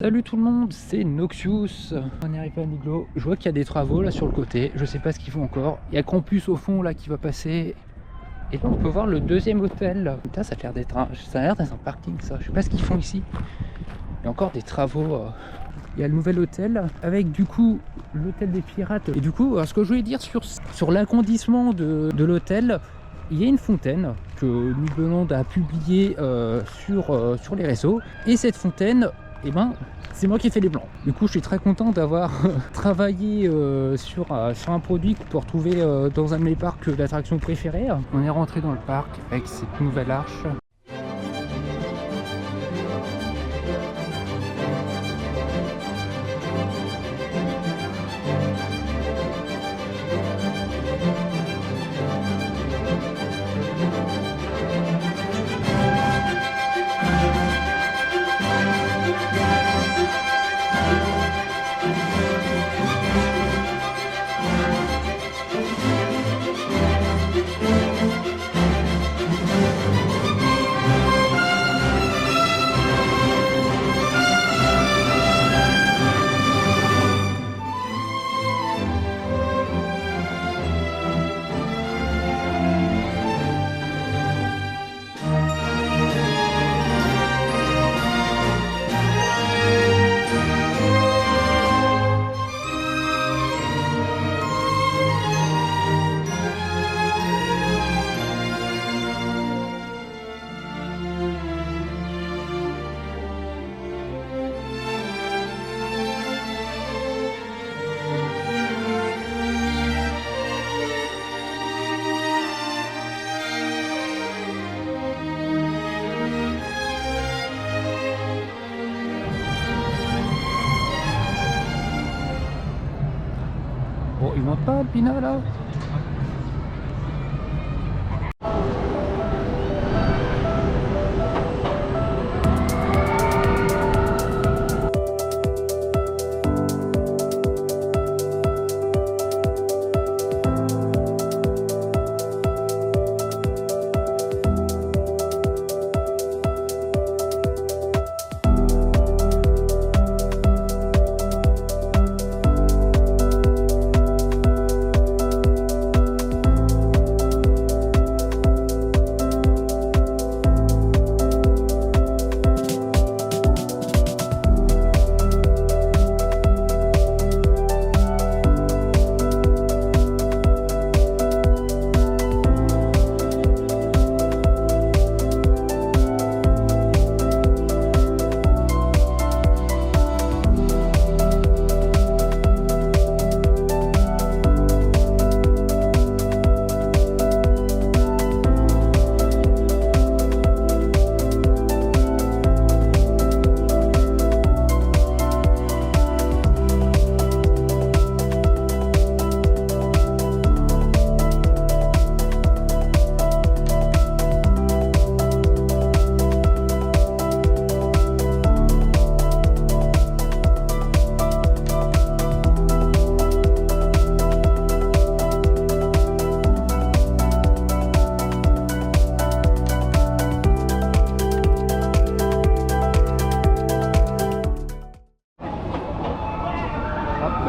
Salut tout le monde, c'est Noxious. On arrive à Niglo. Je vois qu'il y a des travaux là sur le côté. Je sais pas ce qu'ils font encore. Il y a Campus au fond là qui va passer. Et là on peut voir le deuxième hôtel. Putain, ça a l'air d'être un parking ça. Je sais pas ce qu'ils font ici. Il y a encore des travaux. Il y a le nouvel hôtel avec du coup l'hôtel des pirates. Et du coup, ce que je voulais dire sur l'agrandissement de l'hôtel, il y a une fontaine que Nigloland a publiée sur les réseaux. Et cette fontaine, eh ben, c'est moi qui ai fait les blancs. Du coup, je suis très content d'avoir travaillé sur un produit qu'on peut retrouver dans un de mes parcs d'attractions préférés. On est rentré dans le parc avec cette nouvelle arche. Bon, il monte pas, Pina, là?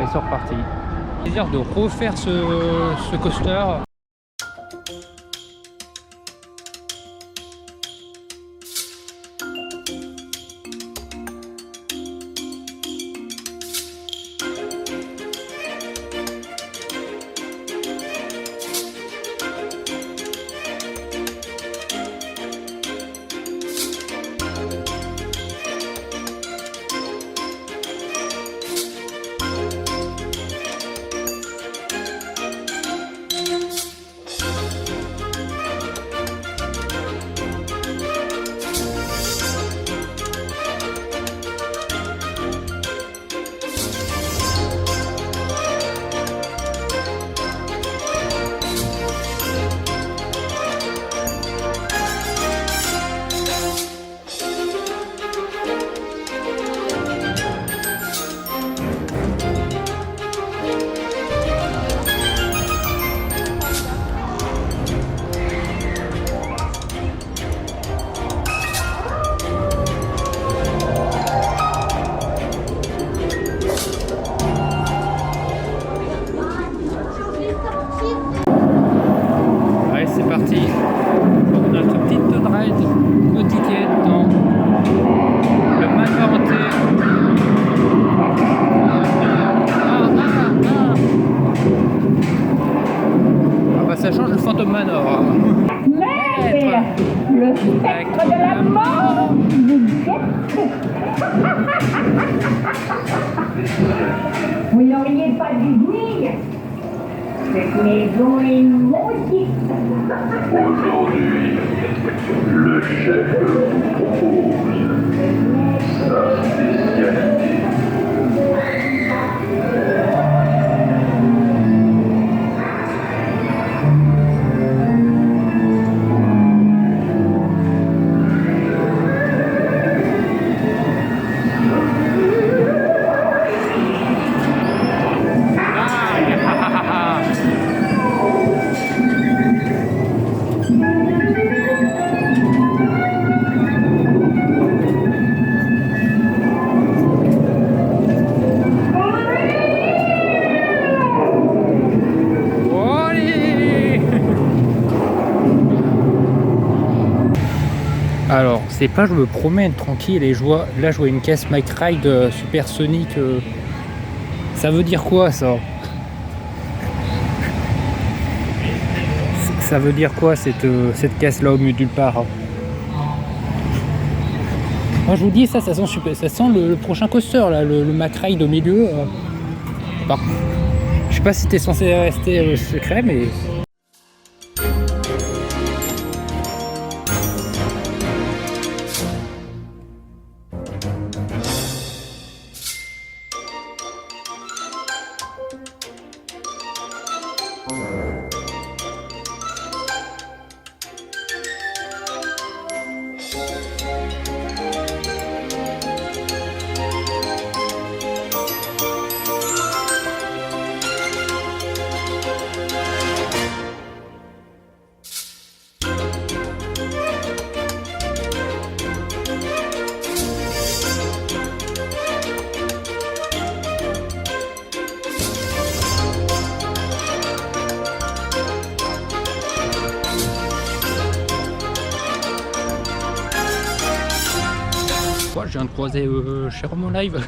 Ils sont repartis. Plaisir de refaire ce coaster. n'auriez pas dû venir. Cette maison est maudite. Aujourd'hui, le chef vous propose sa spécialité. Alors, c'est pas je me promène tranquille et je vois une caisse McRide supersonique. Ça veut dire quoi ça? Ça veut dire quoi cette caisse là au milieu de nulle part? Moi je vous dis ça sent super, ça sent le prochain coaster là, le McRide au milieu. Bon, je sais pas si t'es censé rester secret mais. Je viens de croiser chez Roman Live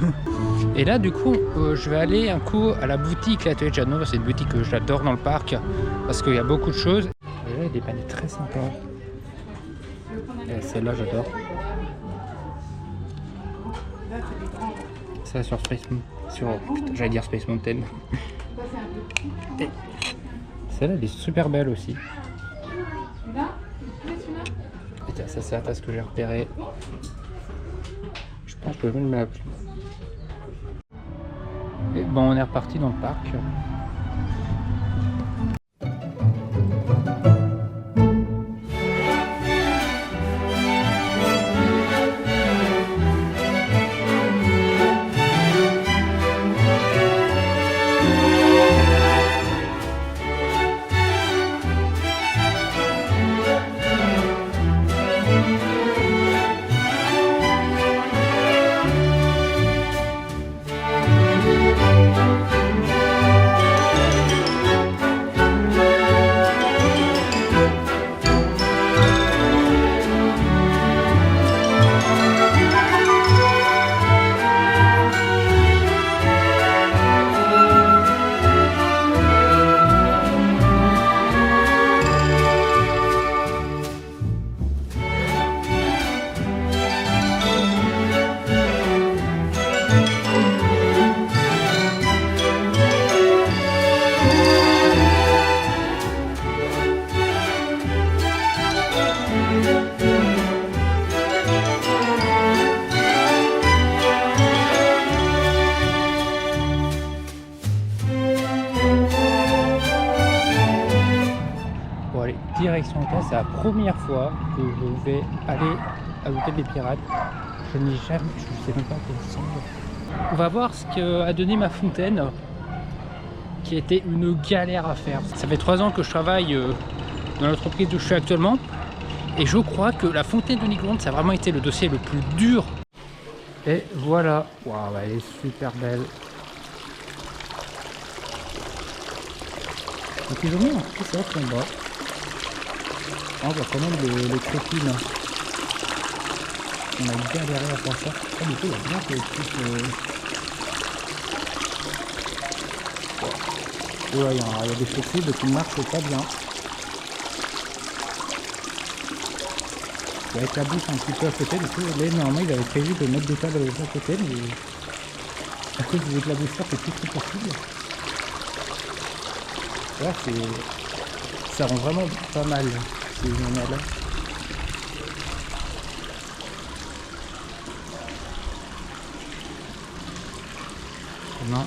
et là du coup je vais aller un coup à la boutique l'Atelier de Jeannot. C'est une boutique que j'adore dans le parc parce qu'il y a beaucoup de choses et là il y a des paniers très sympas et celle-là j'adore, ça sur Space j'allais dire Space Mountain. Et celle-là elle est super belle aussi. Et tiens, ça c'est la tasse que j'ai repérée. Je pense que je vais me l'appeler. Et bon, on est reparti dans le parc. Direction Hôtel, c'est la première fois que je vais aller à l'Hôtel des Pirates. Je n'ai jamais, je sais même pas quel semble. On va voir ce qu'a donné ma fontaine, qui était une galère à faire. Ça fait 3 ans que je travaille dans l'entreprise où je suis actuellement, et je crois que la fontaine de Nigloland, ça a vraiment été le dossier le plus dur. Et voilà, waouh, elle est super belle. Donc ils ont mis un petit socle en bas. On voit quand même les crétines. On a galéré à faire ça. Ah, du coup, il y a bien que les trucs. Ouais, il y a des flexibles qui ne marchent pas bien. Avec la bouche un petit peu à côté, du coup, là, normalement, il avait prévu de mettre des tables à côté, mais À cause des éclaboussures, c'est tout possible. Là, ça rend vraiment pas mal. C'est génial. Non.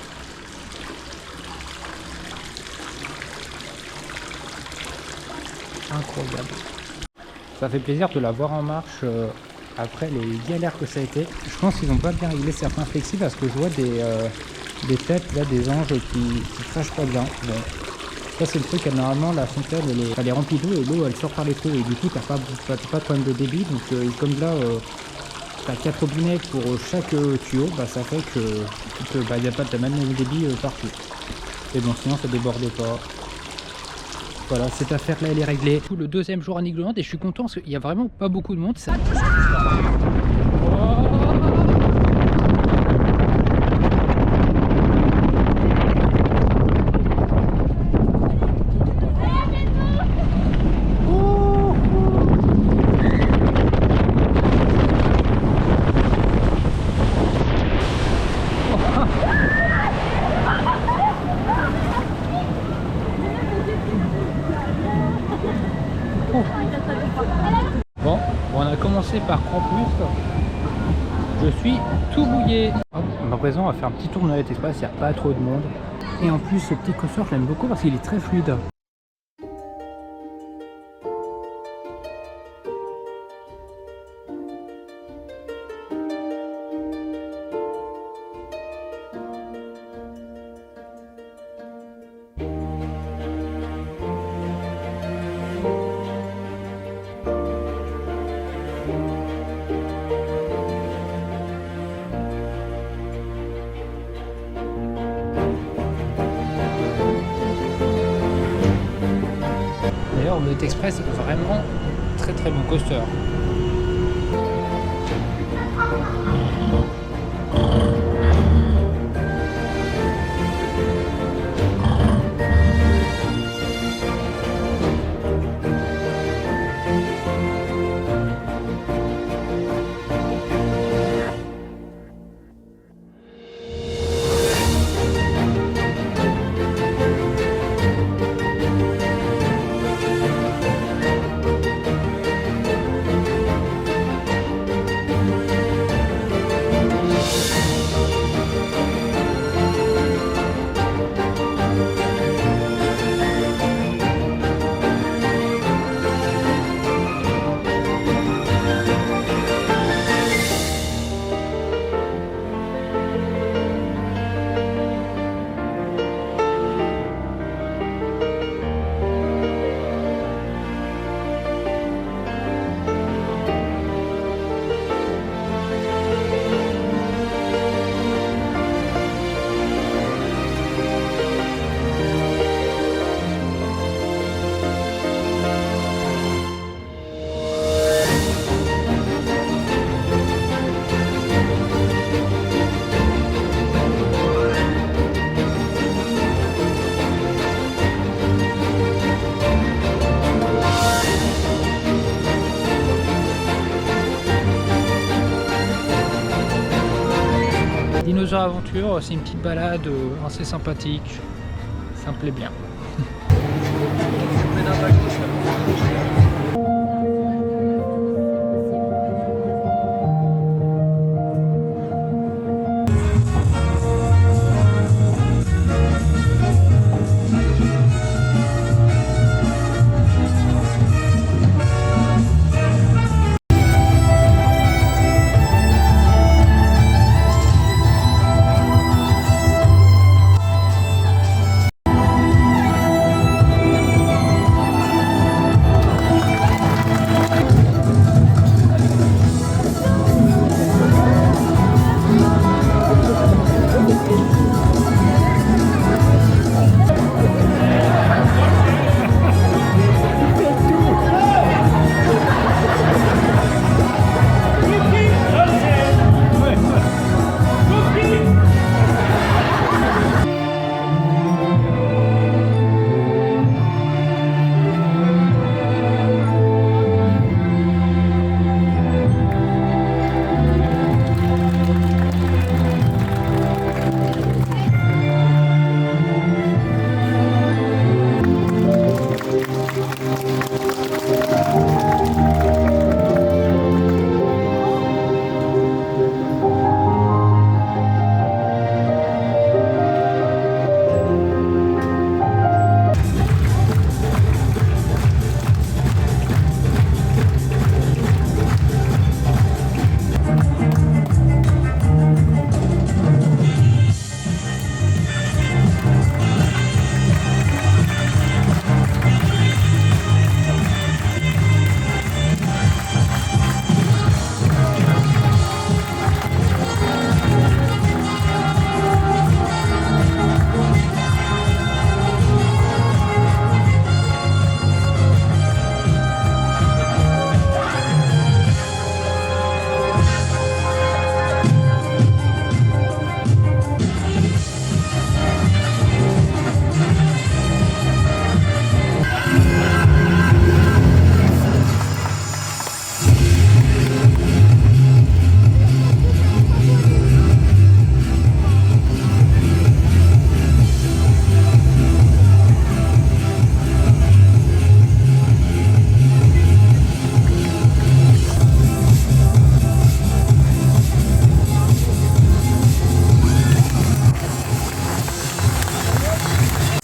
Incroyable. Ça fait plaisir de la voir en marche après les galères que ça a été. Je pense qu'ils n'ont pas bien réglé certains flexibles parce que je vois des têtes, là, des anges qui crachent pas bien. Bon. Ça c'est le truc, normalement la fontaine elle est remplie d'eau et l'eau elle sort par les trous et du coup t'as pas de problème de débit. Donc comme là t'as 4 robinets pour chaque tuyau, bah ça fait que il n'y a pas de même débit partout. Et bon sinon ça déborde pas. Voilà, cette affaire là elle est réglée. Tout le deuxième jour à Nigloland et je suis content parce qu'il n'y a vraiment pas beaucoup de monde. Ça... Bon, on a commencé par Campus. Je suis tout mouillé. À présent, on va faire un petit tour de Navette Express, il n'y a pas trop de monde. Et en plus, ce petit coaster, je l'aime beaucoup parce qu'il est très fluide. D'ailleurs, le Navette Express est vraiment très bon coaster. Dinosaure Aventure, c'est une petite balade assez sympathique, ça me plaît bien.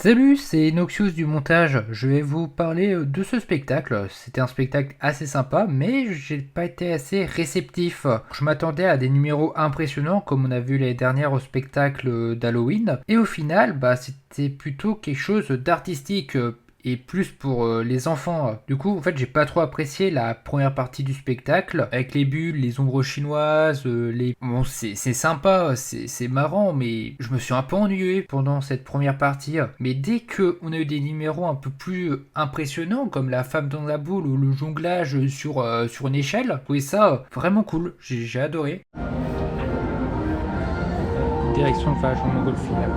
Salut, c'est Noxious du montage. Je vais vous parler de ce spectacle. C'était un spectacle assez sympa, mais j'ai pas été assez réceptif. Je m'attendais à des numéros impressionnants comme on a vu l'année dernière au spectacle d'Halloween. Et au final, c'était plutôt quelque chose d'artistique. Et plus pour les enfants. Du coup, en fait, j'ai pas trop apprécié la première partie du spectacle, avec les bulles, les ombres chinoises, les... Bon, c'est sympa, c'est marrant, mais je me suis un peu ennuyé pendant cette première partie. Mais dès que on a eu des numéros un peu plus impressionnants, comme la femme dans la boule ou le jonglage sur une échelle, j'ai trouvé ça vraiment cool, j'ai adoré. Direction Vage en Montgolfière.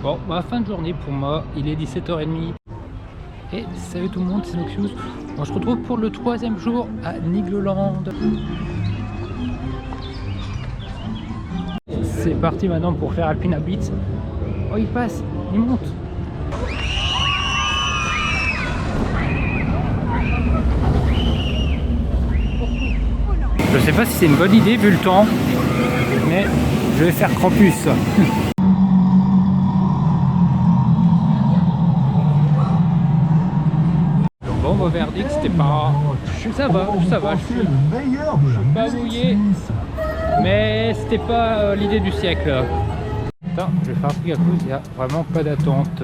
Bon, bah, fin de journée pour moi, il est 17h30. Et salut tout le monde, c'est Noxious. On se retrouve pour le 3e jour à Nigloland. C'est parti maintenant pour faire Alpina Blitz. Oh, il passe, il monte. Je sais pas si c'est une bonne idée vu le temps, mais je vais faire Krampus. Bon, mon verdict, c'était pas... Ça va, je suis pas mouillé, mais c'était pas l'idée du siècle. Attends, je vais faire un truc à cause, il n'y a vraiment pas d'attente.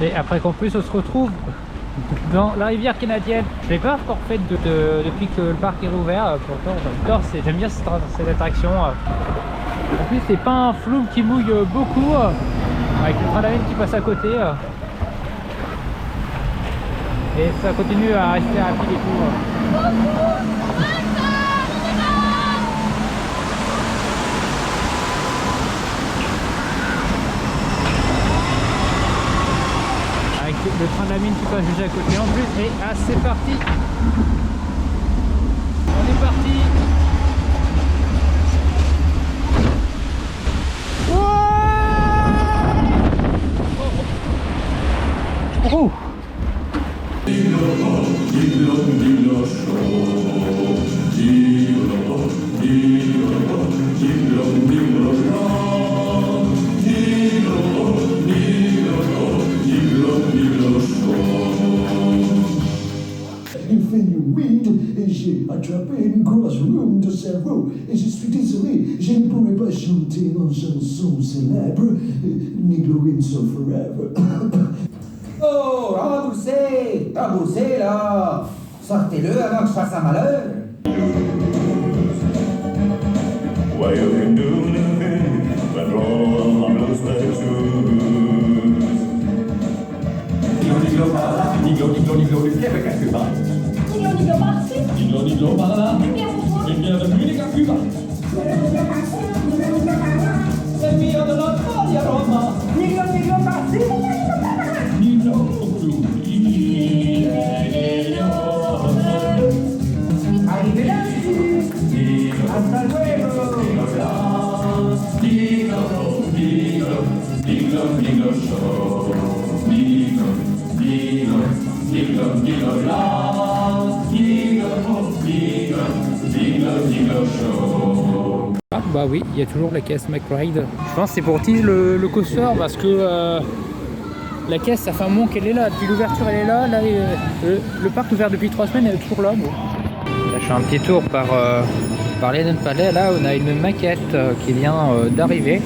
Et après qu'en plus on se retrouve dans la rivière canadienne. Je l'ai pas encore faite depuis que le parc est rouvert. Pourtant j'aime bien cette attraction. En plus c'est pas un flume qui mouille beaucoup, avec le train d'Amène qui passe à côté. Et ça continue à rester rapide et tout. Le train de la mine qui passe juste à côté en plus. Et ah, c'est parti. On est parti. Oh. Il fait du weed et j'ai attrapé une grosse room de cerveau et je suis désolé, je ne pourrai pas chanter une chanson célèbre, Niglo so forever. Oh, remboursez là! Sortez-le avant que je fasse un malheur! Why you can do nothing but roll on those shoes. Niglo, le Québec à Cuba. Niglo, par là. Et bienvenue les gars Cuba. C'est bien de la folie à Roma. Niglo, parti. Niglo, Arrivederci! Hasta luego! Niglo show. Niglo show. Ah bah oui, il y a toujours la caisse McRide. Je pense que c'est pour utiliser le coaster parce que la caisse, ça fait un moment qu'elle est là. Depuis l'ouverture, elle est là. Là le parc ouvert depuis 3 semaines, elle est toujours là. Bon. Là, je fais un petit tour par l'Eden Palais. Là, on a une maquette qui vient d'arriver.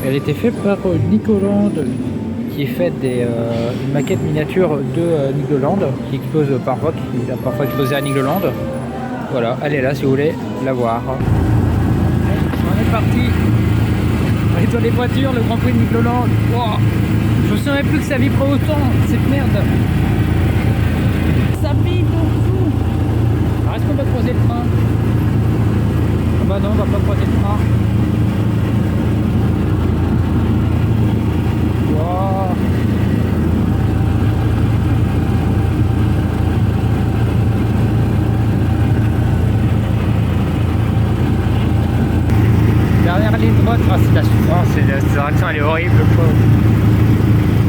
Elle a été faite par Nicoland, qui fait une maquette miniature de Nigloland, qui expose par vote. Il a parfois exposé à Nigloland. Voilà, elle est là si vous voulez la voir. On est parti. On est dans les voitures, le Grand Prix de Nigloland. Wow. Je ne savais plus que ça vibrait autant, cette merde. Ça vibre fou. Alors est-ce qu'on va croiser le train? Ah bah non, on va pas croiser le train. Wow. Derrière la ligne droite, ah, c'est la souffrance, cette direction elle est horrible.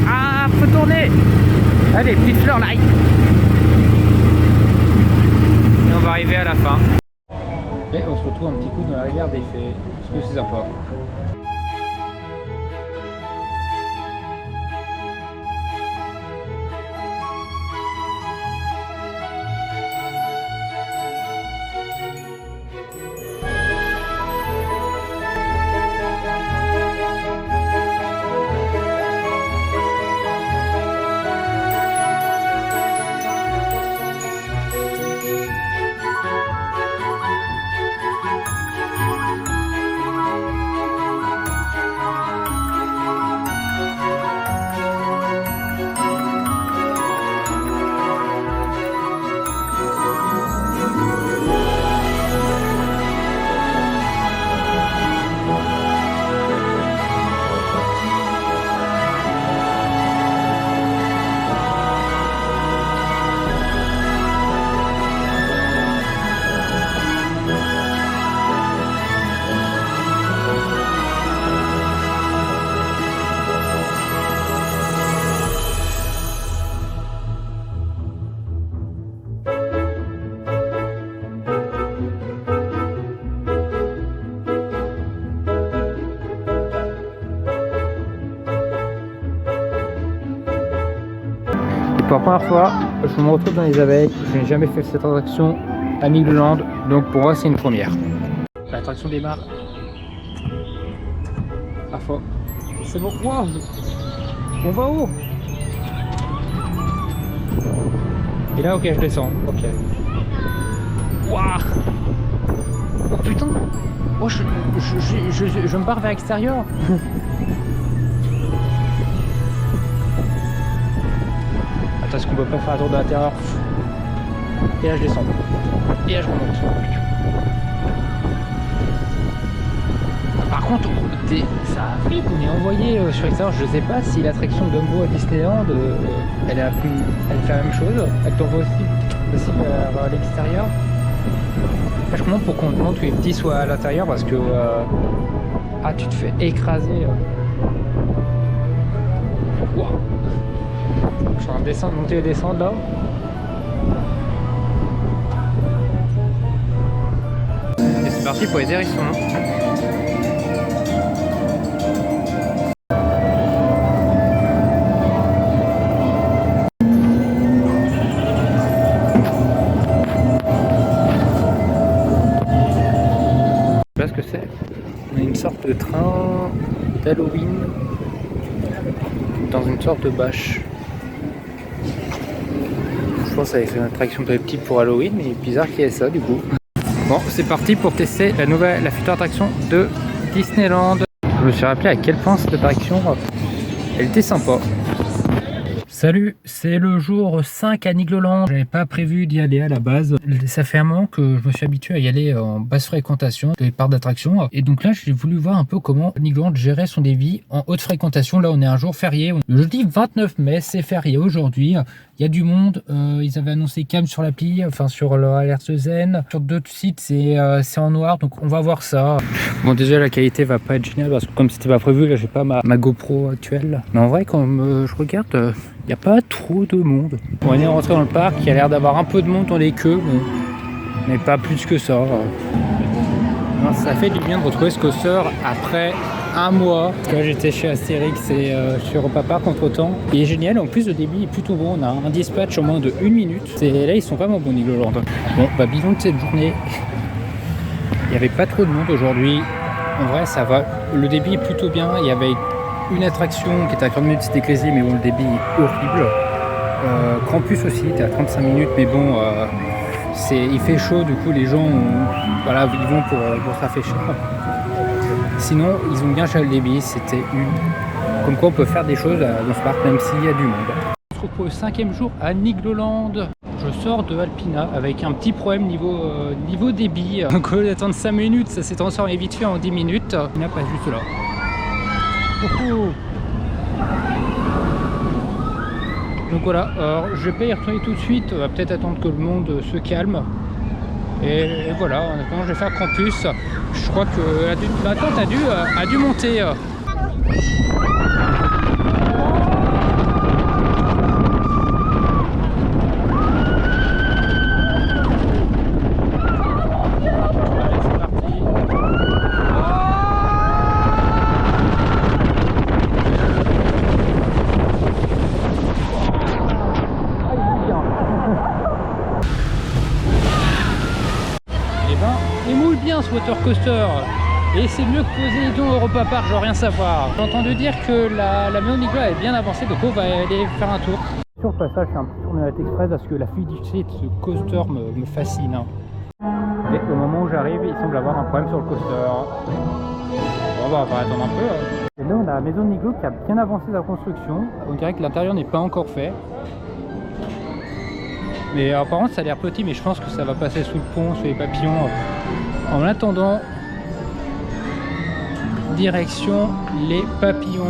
Ah, faut tourner. Allez, petite fleur là. Et on va arriver à la fin. Et on se retrouve un petit coup dans la rivière des Fées, parce que c'est sympa. Pour la première fois, je me retrouve dans les abeilles. Je n'ai jamais fait cette attraction à Nigloland, donc pour moi c'est une première. L'attraction démarre. Ah faut. C'est bon. Wow. On va où? Et là ok je descends. Ok. Waouh. Oh putain. Oh je me barre vers l'extérieur. Attends, est-ce qu'on peut pas faire un tour de l'intérieur? Et là je descends. Et là je remonte. Par contre, ça arrive, on est envoyé sur l'extérieur. Je sais pas si l'attraction Dumbo à Disneyland, elle fait la même chose. Elle t'envoie aussi vers l'extérieur. Là je me demande pourquoi on demande que les petits soient à l'intérieur parce que ah tu te fais écraser. Wow. Je suis en train de descendre, monter et descendre là. Et c'est parti pour les hérissons. Je sais pas ce que c'est. On a une sorte de train d'Halloween dans une sorte de bâche. Je pense que ça avait fait une attraction très petite pour Halloween, mais bizarre qu'il y ait ça du coup. Bon, c'est parti pour tester la future attraction de Disneyland. Je me suis rappelé à quel point cette attraction, elle était sympa. Salut, c'est le jour 5 à Nigloland. J'avais pas prévu d'y aller à la base. Ça fait un moment que je me suis habitué à y aller en basse fréquentation des parcs d'attractions. Et donc là, j'ai voulu voir un peu comment Nigloland gérait son débit en haute fréquentation. Là, on est un jour férié. Le jeudi 29 mai, c'est férié aujourd'hui. Il y a du monde. Ils avaient annoncé calme sur l'appli, enfin sur leur alerte zen. Sur d'autres sites, c'est en noir. Donc on va voir ça. Bon, déjà, la qualité va pas être géniale parce que comme c'était pas prévu, là, j'ai pas ma GoPro actuelle. Mais en vrai, quand je regarde... il n'y a pas trop de monde. On est rentré dans le parc, il y a l'air d'avoir un peu de monde dans les queues, bon, mais pas plus que ça. Alors, ça fait du bien de retrouver ce coaster après un mois. Parce que j'étais chez Astérix et chez Europa Park entre temps. Il est génial, en plus le débit est plutôt bon. On a un dispatch en moins de 1 minute. Et là ils sont vraiment bons Nigloland. Bon bah bilan de cette journée. Il n'y avait pas trop de monde aujourd'hui. En vrai ça va. Le débit est plutôt bien. Il y avait une attraction qui était à 40 minutes, c'était Crazy, mais bon le débit est horrible. Campus aussi était à 35 minutes, mais bon il fait chaud, du coup les gens voilà, ils vont pour se rafraîchir. Sinon ils ont bien géré le débit, c'était comme quoi on peut faire des choses dans ce parc même s'il y a du monde. On se retrouve au 5e jour à Nigloland. Je sors de Alpina avec un petit problème niveau débit. Donc au lieu d'attendre 5 minutes, ça s'est transformé vite fait en 10 minutes. Alpina passe juste là. Donc voilà, alors je vais pas y retourner tout de suite, on va peut-être attendre que le monde se calme. Et voilà, en attendant je vais faire campus. Je crois que l'attente a dû monter. Ce water coaster et c'est mieux que Poséidon Europa Park, je veux rien savoir. J'ai entendu dire que la maison Nigloland est bien avancée, donc on va aller faire un tour. Sur le passage, je fais un petit tour de Navette Express parce que la fluidité de ce coaster me fascine. Et au moment où j'arrive, il semble avoir un problème sur le coaster. Bon, on va attendre un peu. Et là, on a la maison Nigloland qui a bien avancé sa construction. On dirait que l'intérieur n'est pas encore fait. Mais apparemment, ça a l'air petit, mais je pense que ça va passer sous le pont, sous les papillons. En attendant, direction les papillons.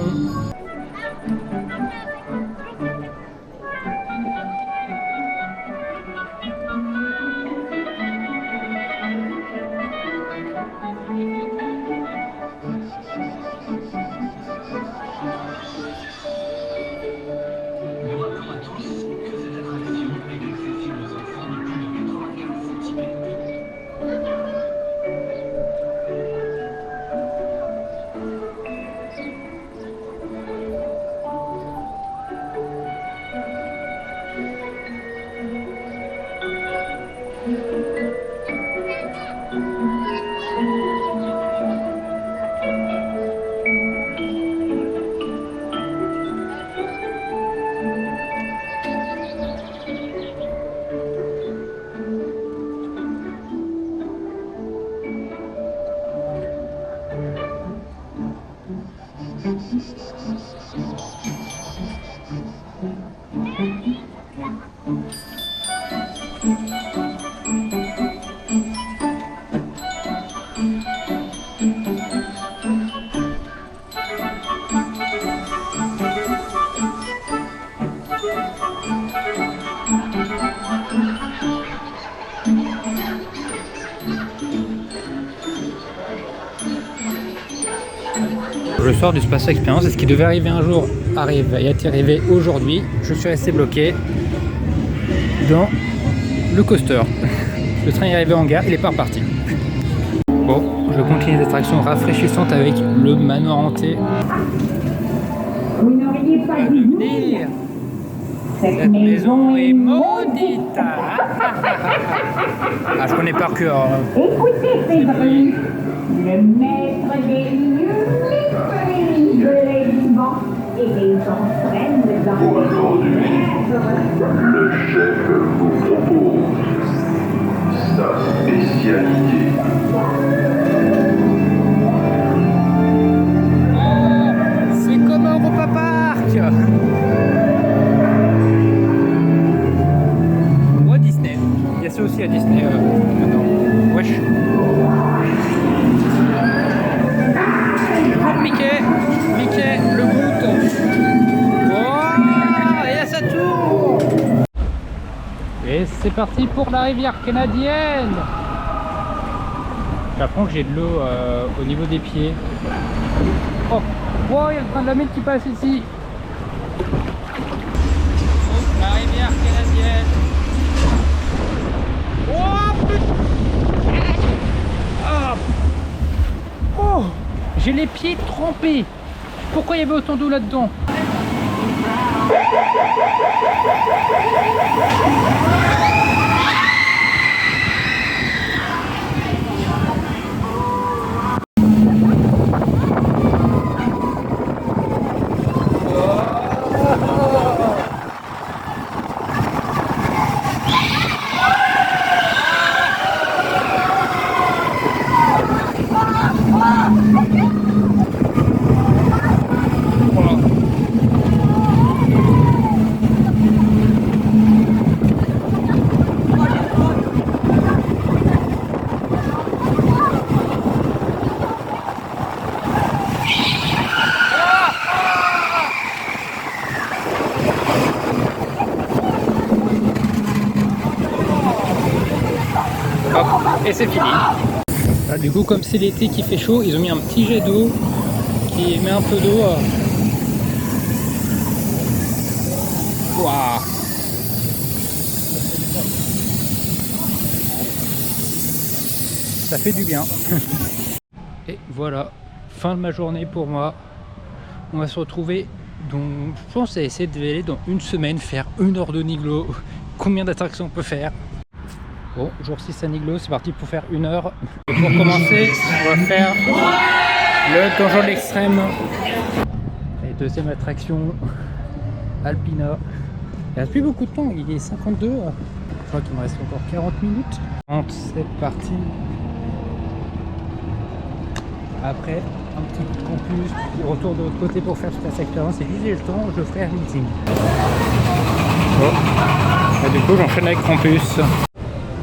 Je sors du Space Experience et ce qui devait arriver un jour arrive et est arrivé aujourd'hui. Je suis resté bloqué dans le coaster. Le train est arrivé en gare, il n'est pas reparti. Bon, je continue les attractions rafraîchissantes avec le manoir hanté. Vous n'auriez pas dû venir. Cette maison est maudite. Ah, je connais par cœur. Écoutez, Février, le maître des lieux, les vivants et les entraîne dans Pour aujourd'hui, le chef vous propose sa spécialité. C'est comme Europa Park. Moi Disney. Il y a ça aussi à Disney maintenant. Wesh. Mickey, le boot. Oh, et à sa tour. Et c'est parti pour la rivière canadienne. J'apprends que j'ai de l'eau au niveau des pieds. Oh, wow, il y a le train de la mine qui passe ici. Oh, la rivière canadienne. Oh, putain. Oh. Oh, j'ai les pieds trempés. Pourquoi il y avait autant d'eau là-dedans? Hop, et c'est fini. Là, du coup, comme c'est l'été qui fait chaud, ils ont mis un petit jet d'eau qui met un peu d'eau. Waouh! Ça fait du bien. Et voilà, fin de ma journée pour moi. On va se retrouver, donc je pense à essayer de aller dans une semaine faire 1 heure de Niglo. Combien d'attractions on peut faire? Bon, jour 6 à Niglo, c'est parti pour faire 1 heure. Et pour commencer, on va faire le donjon de l'extrême. Et deuxième attraction, Alpina. Il reste plus beaucoup de temps, il est 52. Je crois qu'il me reste encore 40 minutes. C'est parti. Après, un petit coup de campus, retour de l'autre côté pour faire cette expérience. Et si j'ai le temps, je ferai un meeting. Bon. Et du coup, j'enchaîne avec campus.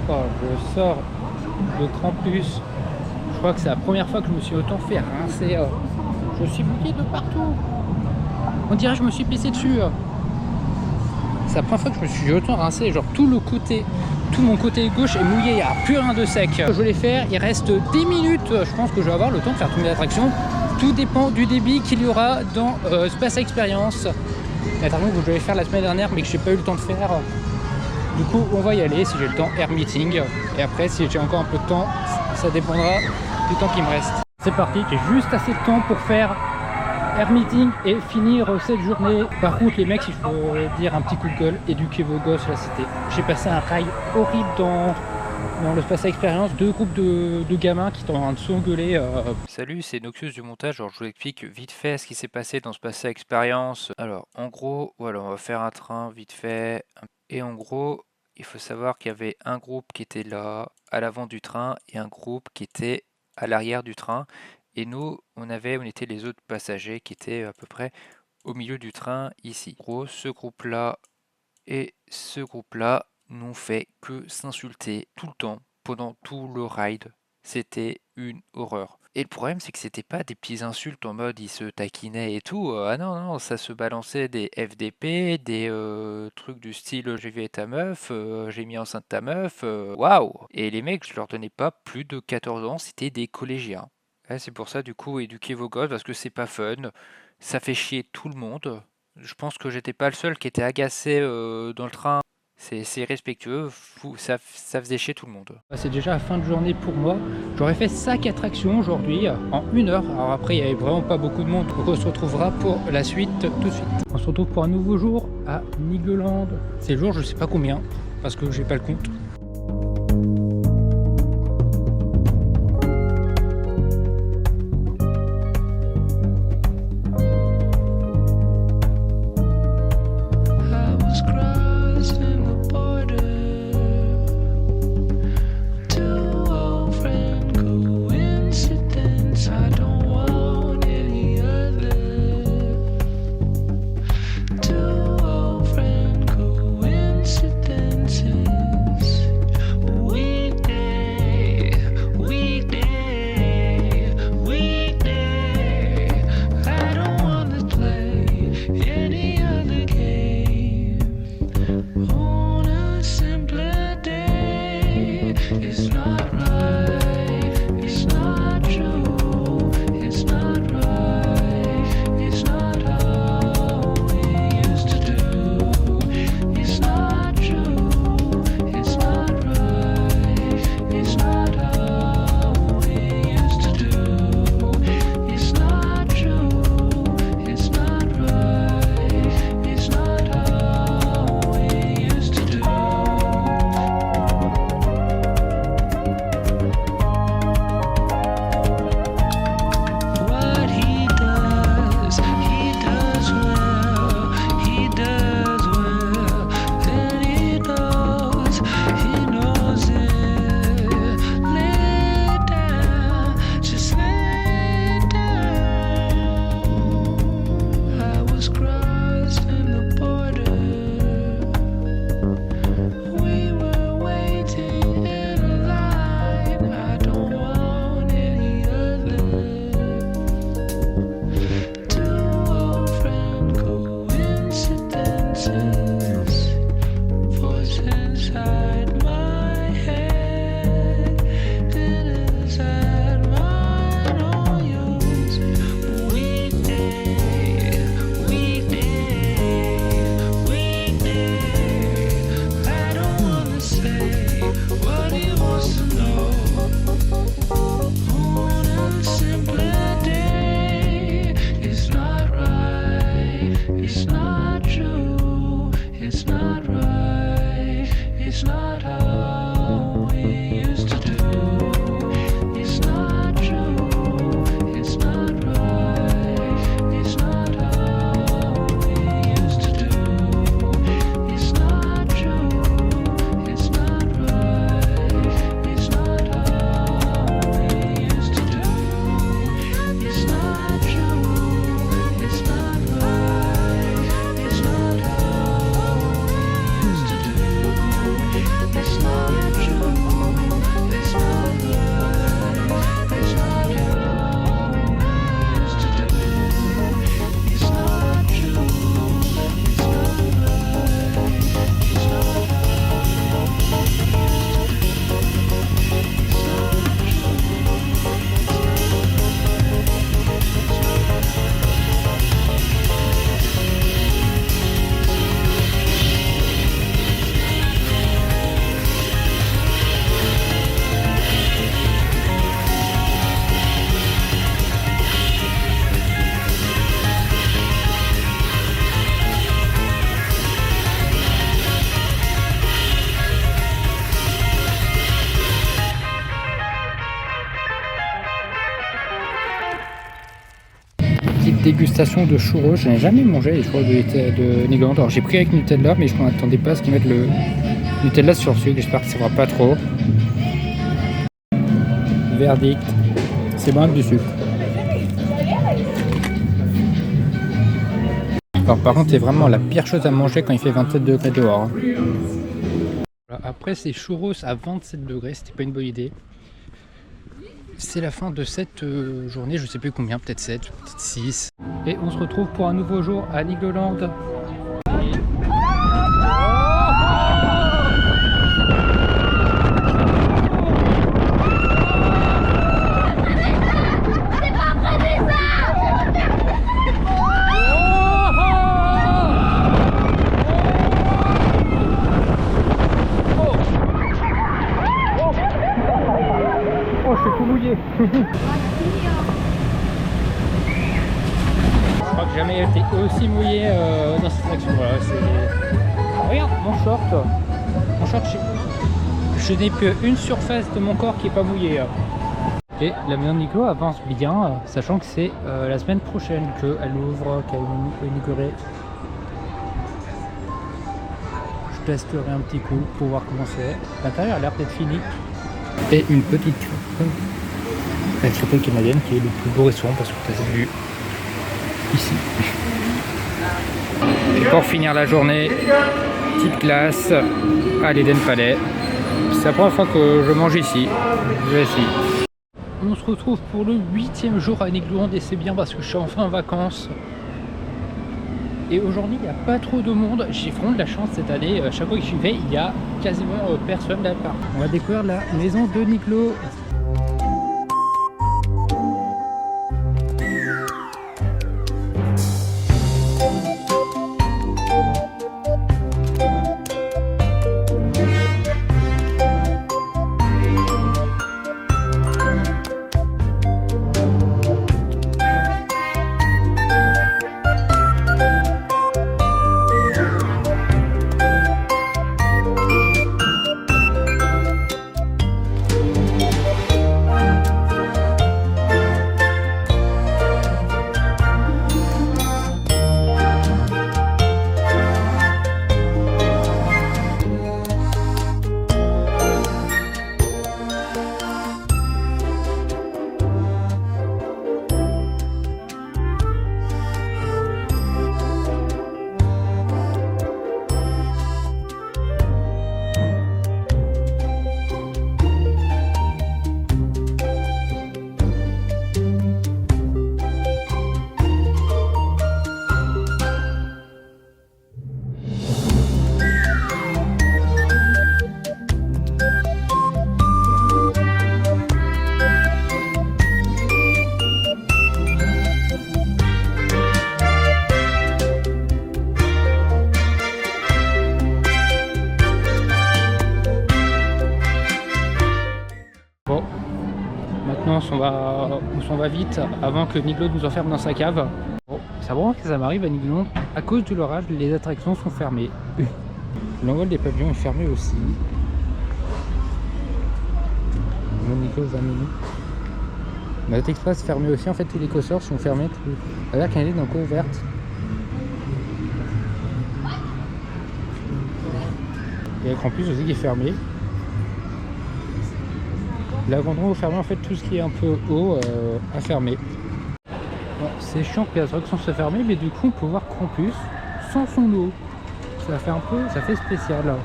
Oh, je sors de campus. Je crois que c'est la première fois que je me suis autant fait rincer. Je suis mouillé de partout. On dirait que je me suis pissé dessus. C'est la première fois que je me suis autant rincé. Genre tout mon côté gauche est mouillé. Il n'y a plus rien de sec. Je vais les faire. Il reste 10 minutes. Je pense que je vais avoir le temps de faire toutes mes attractions. Tout dépend du débit qu'il y aura dans Space Experience. L'attraction que je devais faire la semaine dernière mais que j'ai pas eu le temps de faire. Du coup, on va y aller si j'ai le temps, air meeting. Et après, si j'ai encore un peu de temps, ça dépendra du temps qui me reste. C'est parti, j'ai juste assez de temps pour faire air meeting et finir cette journée. Par contre, les mecs, si je peux dire un petit coup de gueule, éduquez vos gosses, là c'était. J'ai passé un rail horrible dans le Space Experience. 2 groupes de gamins qui sont en train de s'engueuler. Salut, c'est Noxious du montage. Alors, je vous explique vite fait ce qui s'est passé dans Space Experience. Alors, en gros, voilà, on va faire un train vite fait. Et en gros, il faut savoir qu'il y avait un groupe qui était là, à l'avant du train, et un groupe qui était à l'arrière du train. Et nous, on était les autres passagers qui étaient à peu près au milieu du train, ici. En gros, ce groupe-là et ce groupe-là n'ont fait que s'insulter tout le temps, pendant tout le ride. C'était une horreur. Et le problème, c'est que c'était pas des petits insultes en mode ils se taquinaient et tout. Ah non, non, ça se balançait des FDP, des trucs du style j'ai vu ta meuf, j'ai mis enceinte ta meuf, waouh! Et les mecs, je leur donnais pas plus de 14 ans, c'était des collégiens. Ouais, c'est pour ça, du coup, éduquez vos gosses parce que c'est pas fun, ça fait chier tout le monde. Je pense que j'étais pas le seul qui était agacé dans le train. C'est respectueux, ça faisait chier tout le monde. C'est déjà la fin de journée pour moi. J'aurais fait 5 attractions aujourd'hui en 1 heure. Alors après, il n'y avait vraiment pas beaucoup de monde. Donc on se retrouvera pour la suite tout de suite. On se retrouve pour un nouveau jour à Nigloland. C'est le jour, je sais pas combien, parce que j'ai pas le compte. Coincidences was crossed and the border. We were waiting in a line. I don't want any other. Two old friend coincidences. Voice inside my head. Then inside mine or yours. Weekday. I don't wanna say what he wants to know. On a simpler day, it's not right, it's not true, it's not right, it's not how we used to do. It's not true, it's not right, it's not how we used to do. It's not true, it's not right, it's not how we used to do. It's not true, it's not right, it's not how we used to do. It's not true, it's not right, it's not how we used to do. It's not true, it's not right, it's not Petite dégustation de churros, je n'ai jamais mangé les churros de Nigloland. Alors j'ai pris avec Nutella, mais je ne m'attendais pas à ce qu'ils mettent le Nutella sur sucre. J'espère que ça ne va pas trop. Verdict, c'est bon avec du sucre. Alors par contre, c'est vraiment la pire chose à manger quand il fait 27 degrés dehors. Voilà, après ces churros à 27 degrés, c'était pas une bonne idée. C'est la fin de cette journée, je sais plus combien, peut-être 7, peut-être 6. Et on se retrouve pour un nouveau jour à Nigloland. Oh, je suis tout mouillé. Je crois que jamais été aussi mouillé dans cette action. Voilà, oh, regarde mon short. Mon short, je n'ai qu'une surface de mon corps qui n'est pas mouillée. Et la maison de Nico avance bien, sachant que c'est la semaine prochaine qu'elle ouvre, qu'elle est inaugurée. Je testerai un petit coup pour voir comment c'est. L'intérieur a l'air d'être fini. Et une petite crêpe, la crêpe canadienne qui est le plus beau restaurant parce que tu as vu ici. Et pour finir la journée, petite glace à l'Eden Palais. C'est la première fois que je mange ici. Je vais essayer. On se retrouve pour le 8e jour à Nigloland et c'est bien parce que je suis enfin en vacances. Et aujourd'hui, il n'y a pas trop de monde. J'ai vraiment de la chance cette année. Chaque fois que j'y vais, il y a quasiment personne là-bas. On va découvrir la maison de Niglo. on s'en va vite avant que Niglo nous enferme dans sa cave. Bon, c'est vraiment que ça m'arrive à Niglo. À cause de l'orage, les attractions sont fermées. L'envol des pavillons est fermé aussi. Mon Niglo 20 minutes. Notre Express est fermé aussi. En fait, tous les coasters sont fermés. La Rivière canadienne est encore ouverte. Il y a le campus aussi qui est fermé. La grande roue est fermée, en fait tout ce qui est un peu haut a fermé. Bon, c'est chiant que les attractions soient fermées, mais du coup on peut voir campus sans son eau. Ça fait un peu, ça fait spécial là.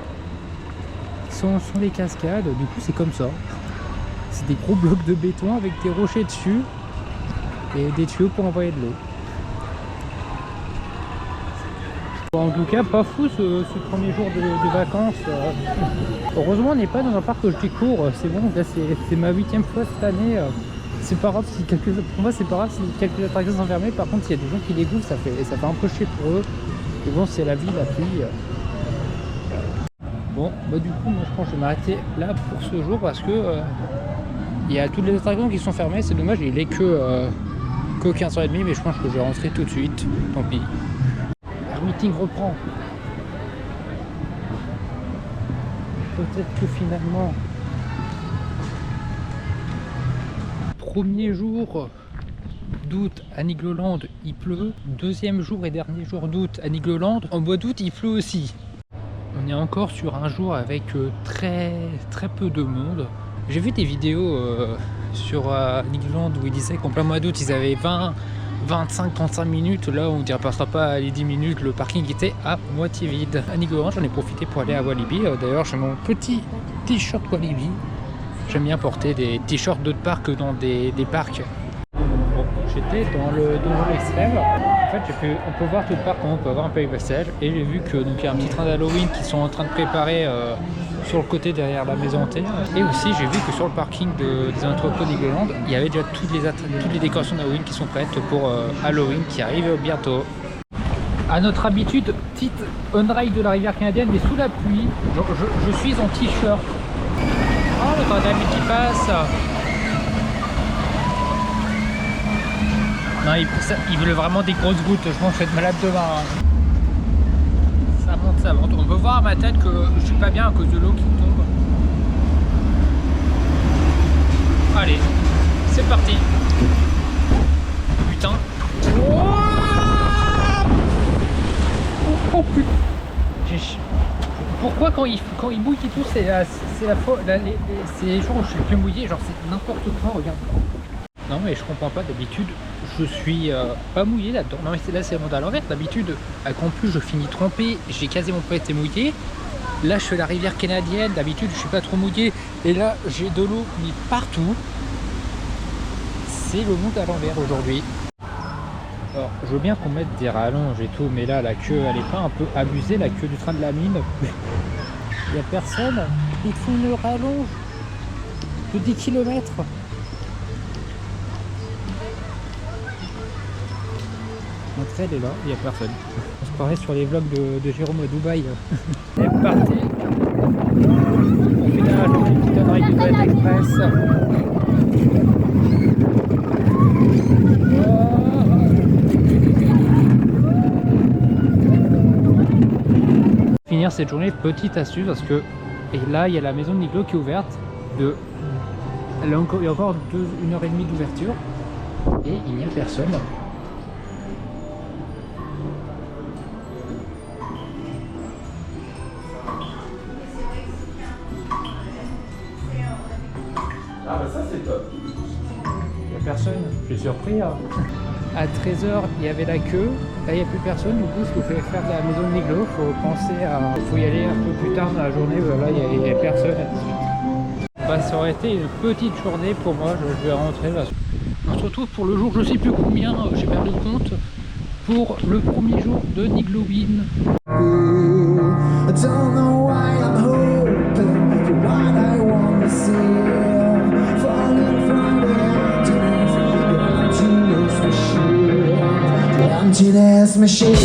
Sans les cascades, du coup c'est comme ça. C'est des gros blocs de béton avec des rochers dessus et des tuyaux pour envoyer de l'eau. En tout cas, pas fou ce premier jour de vacances. Heureusement, on n'est pas dans un parc que je découvre. C'est bon, là c'est ma 8e fois cette année. C'est pas grave si pour moi, c'est pas grave si quelques attractions sont fermées. Par contre, s'il y a des gens qui les goûtent, ça fait un peu chier pour eux. Mais bon, c'est la vie, la pluie. Bon, bah du coup, moi je pense que je vais m'arrêter là pour ce jour parce que il y a toutes les attractions qui sont fermées. C'est dommage, il est que 15h30, mais je pense que je vais rentrer tout de suite. Tant pis. Le meeting reprend. Peut-être que finalement, premier jour d'août à Nigloland, il pleut. Deuxième jour et dernier jour d'août à Nigloland, en mois d'août, il pleut aussi. On est encore sur un jour avec très peu de monde. J'ai vu des vidéos sur Nigloland où ils disaient qu'en plein mois d'août, ils avaient 25-35 minutes, là on ne dépassera pas les 10 minutes, le parking était à moitié vide. À Nigloland, j'en ai profité pour aller à Walibi. D'ailleurs, j'ai mon petit t-shirt Walibi. J'aime bien porter des t-shirts d'autres parcs dans des parcs. Bon, j'étais dans le dojo extrême. En fait, on peut voir tout le parc, on peut avoir un peu de passage. Et j'ai vu que donc il y a un petit train d'Halloween qui sont en train de préparer sur le côté derrière la maison hantée. Et aussi, j'ai vu que sur le parking des entrepôts Nigloland, il y avait déjà toutes les décorations d'Halloween qui sont prêtes pour Halloween qui arrive bientôt. À notre habitude, petite on-ride de la rivière canadienne, mais sous la pluie. Je suis en t-shirt. Oh, le train d'amis qui passe. Non, il veut vraiment des grosses gouttes. Je pense que je vais être malade demain. Ça monte. On peut voir à ma tête que je suis pas bien à cause de l'eau qui tombe. Allez, c'est parti. Putain. Oh putain. Pourquoi quand il mouille et tout, c'est les jours où je suis plus mouillé, genre c'est n'importe quoi, regarde. Non mais je comprends pas, d'habitude je suis pas mouillé là-dedans. Non mais là c'est vraiment à l'envers, d'habitude en plus je finis trempé, j'ai quasiment pas été mouillé. Là je fais la rivière canadienne, d'habitude je suis pas trop mouillé. Et là j'ai de l'eau mis partout. C'est le monde à l'envers aujourd'hui. Alors je veux bien qu'on mette des rallonges et tout, mais là la queue elle est pas un peu abusée, la queue du train de la mine. Il y a personne, ils font une rallonge de 10 km. L'entrée elle est là, il n'y a personne. On se croirait sur les vlogs de Jérôme à Dubaï. On est parti. On fait une petite ride de Toilette Express. Finir cette journée, petite astuce parce que et là il y a la maison de Niglo qui est ouverte. Il y a encore 1h30 d'ouverture et il n'y a personne. Ah bah ça c'est top. Il n'y a personne, je suis surpris. Hein. À 13h, il y avait la queue. Là, il n'y a plus personne. Du coup, ce que vous pouvez faire de la maison de Niglo, il faut penser à... Il faut y aller un peu plus tard dans la journée. Voilà, il n'y a personne à 18h. Bah, ça aurait été une petite journée pour moi. Je vais rentrer là. On se retrouve pour le jour, je sais plus combien, j'ai perdu le compte, pour le premier jour de Nigloween. I don't know why I'm hoping for what I want to see. Falling from the emptiness machine.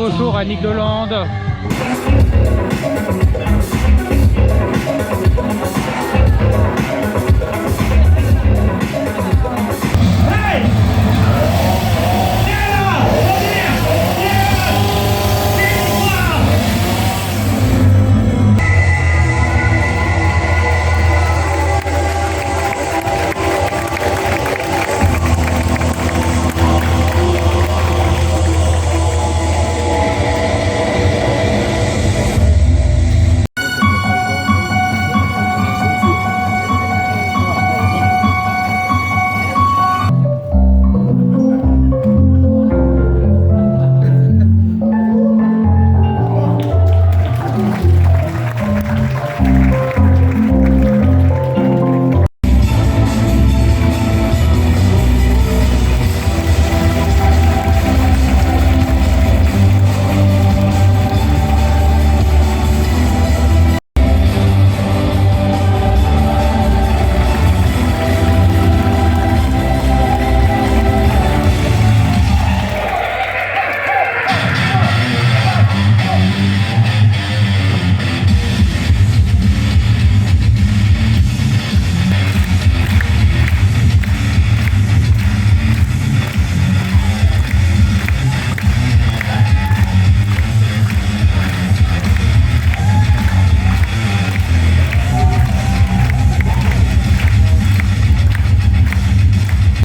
beau jour à Nigloland.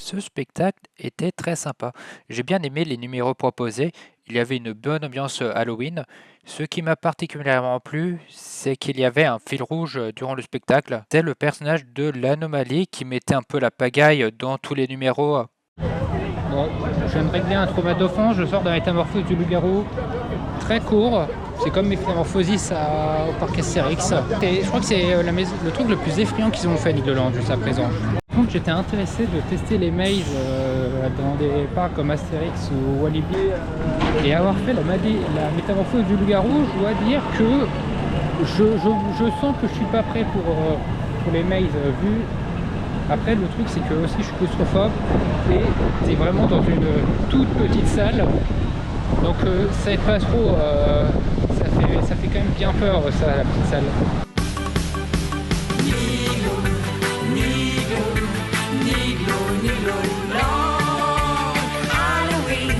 Ce spectacle était très sympa. J'ai bien aimé les numéros proposés. Il y avait une bonne ambiance Halloween. Ce qui m'a particulièrement plu, c'est qu'il y avait un fil rouge durant le spectacle. C'est le personnage de l'anomalie qui mettait un peu la pagaille dans tous les numéros. Bon, je viens de régler un trauma d'enfant, je sors d'un métamorphose du loup-garou très court. C'est comme mes métamorphosis au parc Astérix. Et je crois que c'est le truc le plus effrayant qu'ils ont fait à Nigloland jusqu'à présent. Par contre, j'étais intéressé de tester les mazes dans des parcs comme Astérix ou Walibi. Et avoir fait la métamorphose du loup-garou, je dois dire que je sens que je suis pas prêt pour les mazes vus. Après, le truc, c'est que aussi je suis claustrophobe et c'est vraiment dans une toute petite salle. Donc ça aide pas trop, ça fait quand même bien peur ça, la petite salle. Halloween,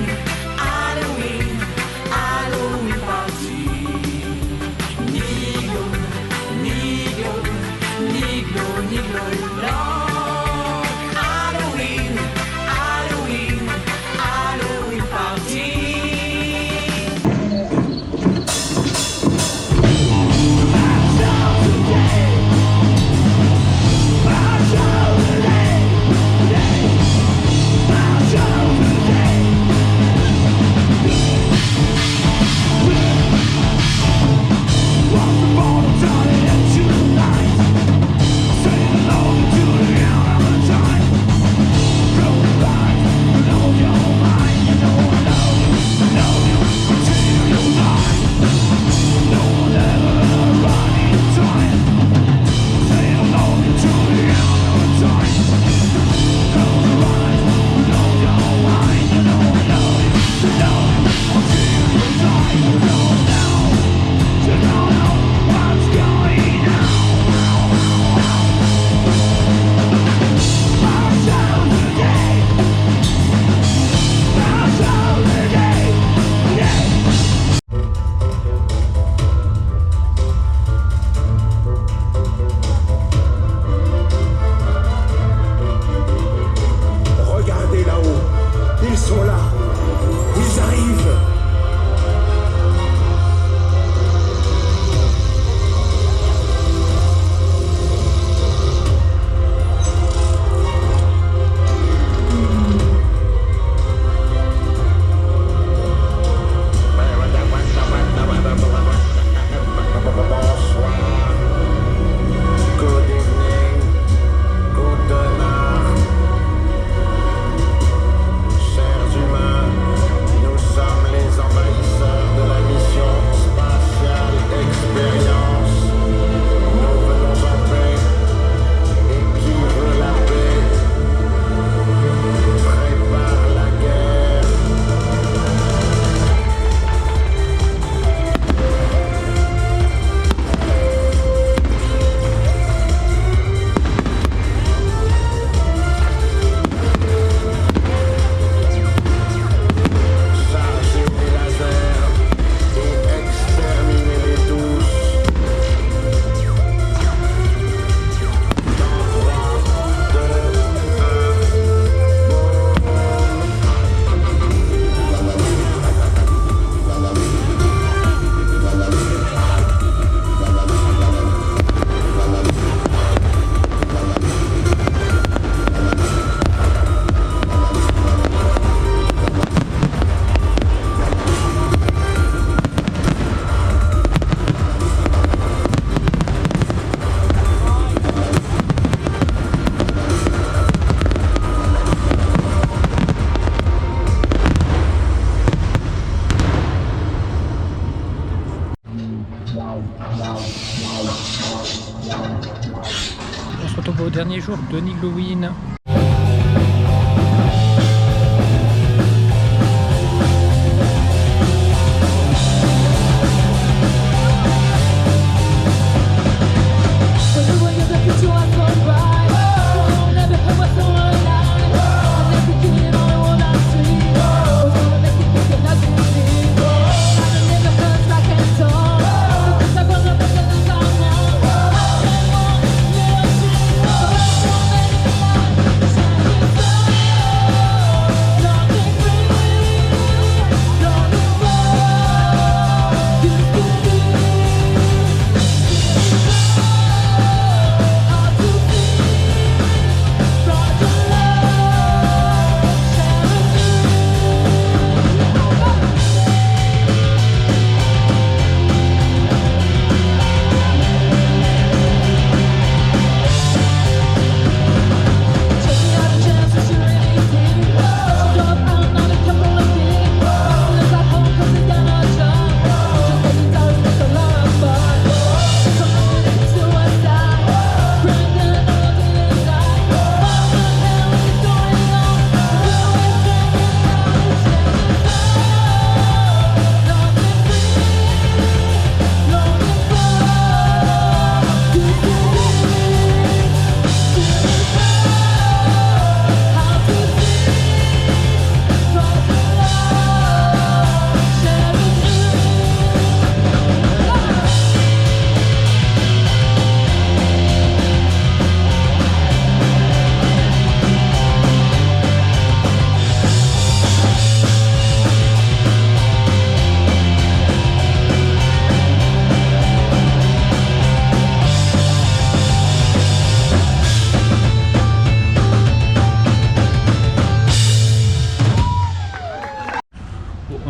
premier jour de Niglowin.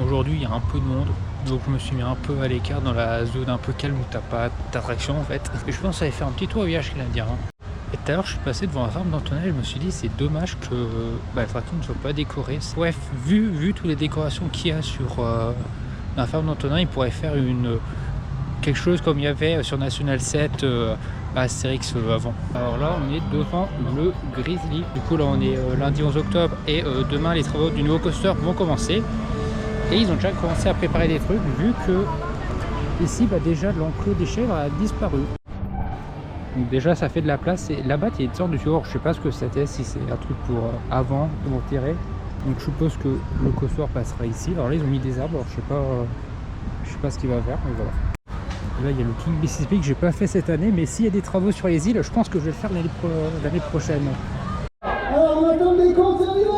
Aujourd'hui il y a un peu de monde, donc je me suis mis un peu à l'écart dans la zone un peu calme où t'as pas d'attraction en fait. Et je pense aller faire un petit tour au village Canadien. Et tout à l'heure je suis passé devant la ferme d'Antonin et je me suis dit c'est dommage que l'attraction ne soit pas décorée. Bref, vu toutes les décorations qu'il y a sur la ferme d'Antonin, il pourrait faire quelque chose comme il y avait sur National 7 à Astérix avant. Alors là on est devant le Grizzly. Du coup là on est lundi 11 octobre et demain les travaux du nouveau coaster vont commencer. Et ils ont déjà commencé à préparer des trucs vu que ici déjà l'enclos des chèvres a disparu. Donc déjà ça fait de la place et là-bas il y a une sorte de tuyau. Je sais pas ce que c'était, si c'est un truc pour avant de m'enterrer. Donc je suppose que le coaster passera ici. Alors là ils ont mis des arbres, alors je sais pas ce qu'il va faire, mais voilà. Et là il y a le King BCP que j'ai pas fait cette année, mais s'il y a des travaux sur les îles, je pense que je vais le faire l'année prochaine. Alors, on attend les comptes, on y va.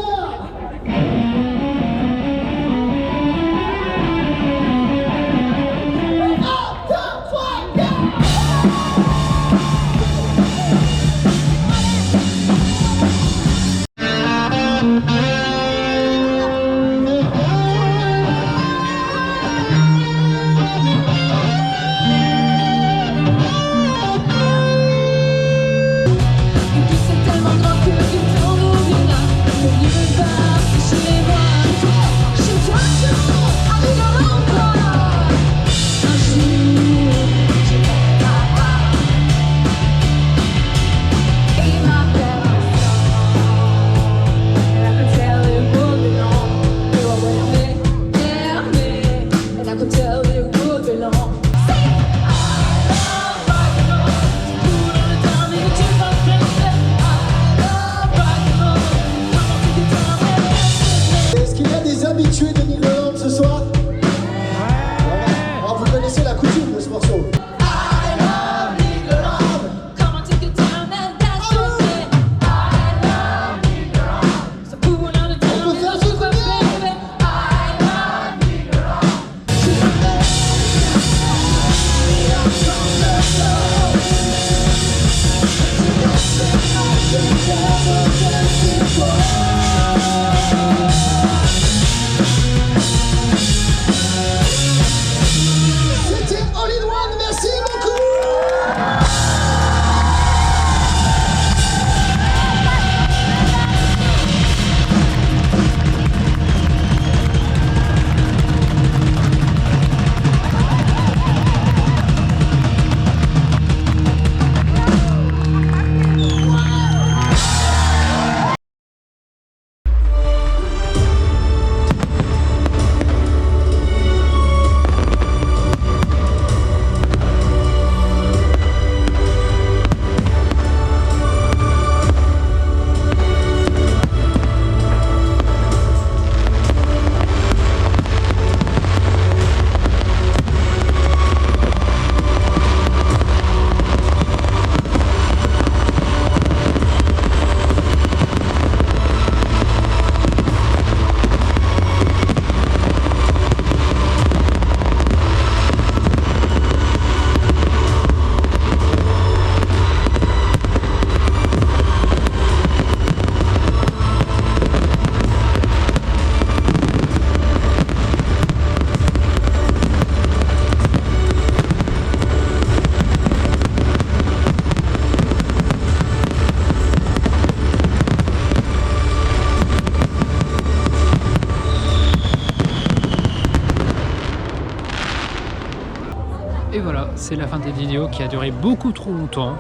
c'est la fin de cette vidéo qui a duré beaucoup trop longtemps.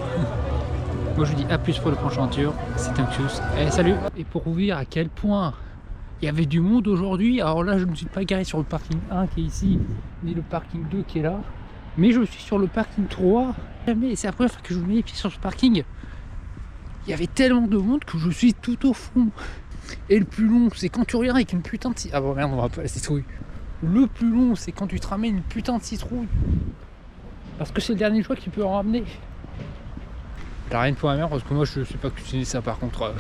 Moi je vous dis à plus pour le prochain tour, c'était Noxious, et salut. Et pour vous dire à quel point il y avait du monde aujourd'hui, alors là je ne suis pas garé sur le parking 1 qui est ici, ni le parking 2 qui est là, mais je suis sur le parking 3. Jamais, c'est la première fois que je mets les pieds sur ce parking. Il y avait tellement de monde que je suis tout au fond. Et le plus long, c'est quand tu regardes avec une putain de... Ah bon merde, on va pas la citrouille. Le plus long, c'est quand tu te ramènes une putain de citrouille. Parce que c'est le dernier choix que tu peux en ramener. T'as rien pour la mer parce que moi je sais pas cuisiner ça par contre.